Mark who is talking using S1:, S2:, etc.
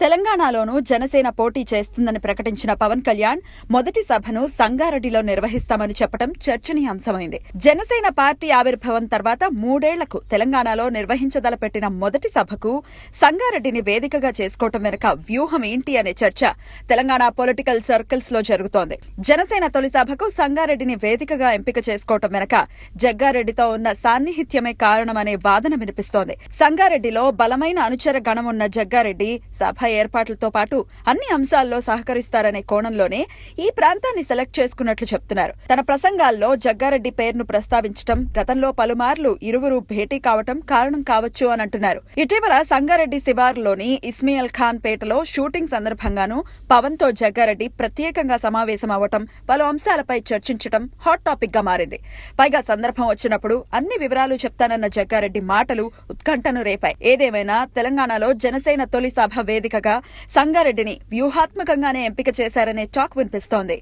S1: తెలంగాణలోనూ జనసేన పోటీ చేస్తుందని ప్రకటించిన పవన్ కళ్యాణ్ మొదటి సభను సంగారెడ్డిలో నిర్వహిస్తామని చెప్పడం చర్చనీయాంశమైంది. జనసేన పార్టీ ఆవిర్భావం తర్వాత 3 ఏళ్లకు తెలంగాణలో నిర్వహించదలపెట్టిన మొదటి సభకు సంగారెడ్డిని వేదికగా చేసుకోవటం వెనుక వ్యూహం ఏంటి అనే చర్చ తెలంగాణ పొలిటికల్ సర్కిల్స్ లో జరుగుతోంది. జనసేన తొలి సభకు సంగారెడ్డిని వేదికగా ఎంపిక చేసుకోవటం వెనుక జగ్గారెడ్డితో ఉన్న సాన్నిహిత్యమే కారణమనే వాదన వినిపిస్తోంది. సంగారెడ్డిలో బలమైన అనుచర గణమున్న జగ్గారెడ్డి సభ ఏర్పాట్లతో పాటు అన్ని అంశాల్లో సహకరిస్తారనే కోణంలోనే ఈ ప్రాంతాన్ని సెలెక్ట్ చేసుకున్నట్లు చెప్తున్నారు. తన ప్రసంగాల్లో జగ్గారెడ్డి పేరును ప్రస్తావించడం, గతంలో పలుమార్లు ఇరువురు భేటీ కావటం కారణం కావచ్చు అని అంటున్నారు. ఇటీవల సంగారెడ్డి శివార్లోని ఇస్మాయిల్ ఖాన్ పేటలో షూటింగ్ సందర్భంగానూ పవన్ తో జగ్గారెడ్డి ప్రత్యేకంగా సమావేశం అవ్వటం, పలు అంశాలపై చర్చించడం హాట్ టాపిక్ గా మారింది. పైగా సందర్భం వచ్చినప్పుడు అన్ని వివరాలు చెప్తానన్న జగ్గారెడ్డి మాటలు ఉత్కంఠను రేపాయి. ఏదేమైనా తెలంగాణలో జనసేన తొలి సభ వేదికగా సంగారెడ్డిని వ్యూహాత్మకంగానే ఎంపిక చేశారనే టాక్ వినిపిస్తోంది.